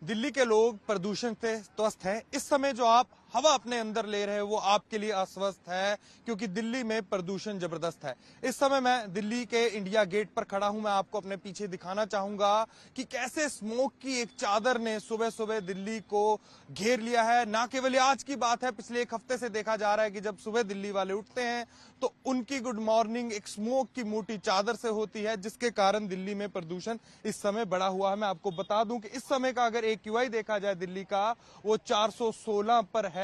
दिल्ली के लोग प्रदूषण से त्रस्त हैं। इस समय जो आप हवा अपने अंदर ले रहे हैं वो आपके लिए अस्वस्थ है, क्योंकि दिल्ली में प्रदूषण जबरदस्त है। इस समय मैं दिल्ली के इंडिया गेट पर खड़ा हूं। मैं आपको अपने पीछे दिखाना चाहूंगा कि कैसे स्मोक की एक चादर ने सुबह सुबह दिल्ली को घेर लिया है। ना केवल आज की बात है, पिछले एक हफ्ते से देखा जा रहा है कि जब सुबह दिल्ली वाले उठते हैं तो उनकी गुड मॉर्निंग एक स्मोक की मोटी चादर से होती है, जिसके कारण दिल्ली में प्रदूषण इस समय बढ़ा हुआ है। मैं आपको बता दूं कि इस समय का अगर AQI देखा जाए दिल्ली का, वो 416 पर है।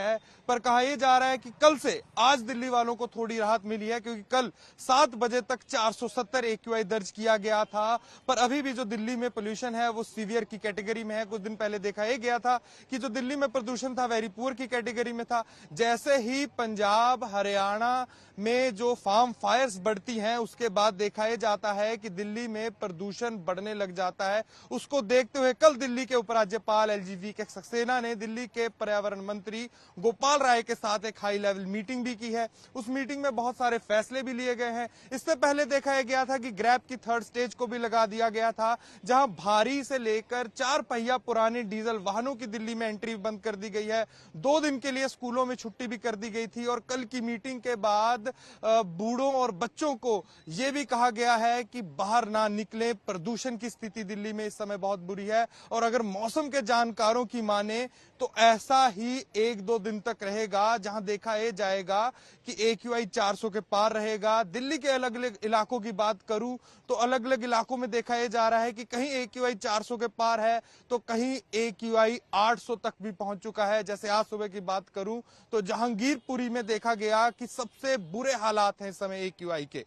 पर कहा यह जा रहा है कि कल से आज दिल्ली वालों को थोड़ी राहत मिली है, क्योंकि कल 7 बजे तक 470 AQI दर्ज किया गया था। पर अभी भी जो दिल्ली में पोल्यूशन है वो सीवियर की कैटेगरी में है। कुछ दिन पहले देखा यह गया था कि जो दिल्ली में प्रदूषण था वेरी पुअर की कैटेगरी में था। जैसे ही पंजाब हरियाणा में जो फार्म फायर्स बढ़ती हैं, उसके बाद देखा यह जाता है कि दिल्ली में प्रदूषण बढ़ने लग जाता है। उसको देखते हुए कल दिल्ली के उपराज्यपाल LGV के सक्सेना ने दिल्ली के पर्यावरण मंत्री गोपाल राय के साथ एक हाई लेवल मीटिंग भी की है। उस मीटिंग में बहुत सारे फैसले भी लिए गए हैं। इससे पहले देखा गया था कि ग्रैब की 3rd स्टेज को भी लगा दिया गया था, जहां भारी से लेकर 4 पहिया पुराने डीजल वाहनों की दिल्ली में एंट्री बंद कर दी गई है। 2 दिन के लिए स्कूलों में छुट्टी भी कर दी गई थी। और कल की मीटिंग के बाद बूढ़ों और बच्चों को यह भी कहा गया है कि बाहर ना निकले। प्रदूषण की स्थिति दिल्ली में इस समय बहुत बुरी है, और अगर मौसम के जानकारों की माने तो ऐसा ही 1-2 दिन तक रहेगा, जहां देखा यह जाएगा कि AQI 400 के पार रहेगा। दिल्ली के अलग अलग इलाकों की बात करूं तो अलग अलग इलाकों में देखा यह जा रहा है कि कहीं AQI 400 के पार है तो कहीं AQI 800 तक भी पहुंच चुका है। जैसे आज सुबह की बात करूं तो जहांगीरपुरी में देखा गया कि सबसे बुरे हालात हैं इस समय AQI के।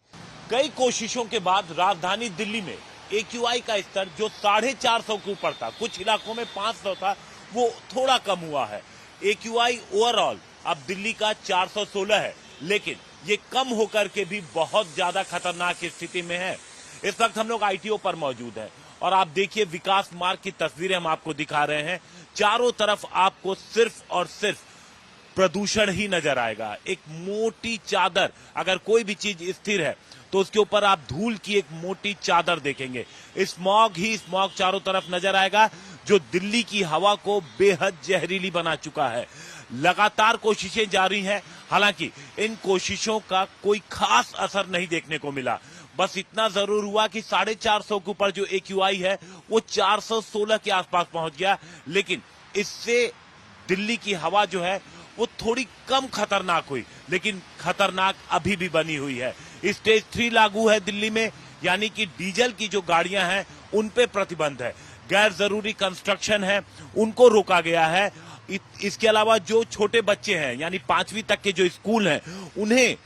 कई कोशिशों के बाद राजधानी दिल्ली में AQI का स्तर जो 450 के ऊपर था, कुछ इलाकों में 500 था, वो थोड़ा कम हुआ है। AQI ओवरऑल अब दिल्ली का 416 है, लेकिन ये कम होकर के भी बहुत ज्यादा खतरनाक स्थिति में है। इस वक्त हम लोग ITO पर मौजूद हैं और आप देखिए विकास मार्ग की तस्वीरें हम आपको दिखा रहे हैं। चारों तरफ आपको सिर्फ और सिर्फ प्रदूषण ही नजर आएगा। एक मोटी चादर, अगर कोई भी चीज स्थिर है तो उसके ऊपर आप धूल की एक मोटी चादर देखेंगे। स्मॉग ही स्मॉग चारों तरफ नजर आएगा, जो दिल्ली की हवा को बेहद जहरीली बना चुका है। लगातार कोशिशें जारी हैं, हालांकि इन कोशिशों का कोई खास असर नहीं देखने को मिला। बस इतना जरूर हुआ कि 450 के ऊपर जो AQI है वो 416 के आसपास पहुंच गया, लेकिन इससे दिल्ली की हवा जो है वो थोड़ी कम खतरनाक हुई, लेकिन खतरनाक अभी भी बनी हुई है। स्टेज 3 लागू है दिल्ली में, यानी कि डीजल की जो गाड़ियां हैं उन पे प्रतिबंध है। गैर जरूरी कंस्ट्रक्शन है उनको रोका गया है। इसके अलावा जो छोटे बच्चे हैं, यानी 5वीं तक के जो स्कूल हैं, उन्हें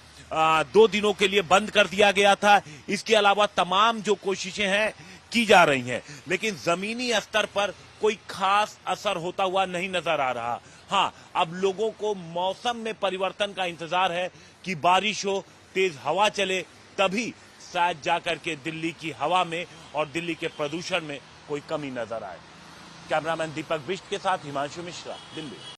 2 दिनों के लिए बंद कर दिया गया था। इसके अलावा तमाम जो कोशिशें हैं की जा रही हैं, लेकिन जमीनी स्तर पर कोई खास असर होता हुआ नहीं नजर आ रहा। हाँ, अब लोगों को मौसम में परिवर्तन का इंतजार है कि बारिश हो, तेज हवा चले, तभी शायद जाकर के दिल्ली की हवा में और दिल्ली के प्रदूषण में कोई कमी नजर आए। कैमरामैन दीपक बिष्ट के साथ हिमांशु मिश्रा, दिल्ली।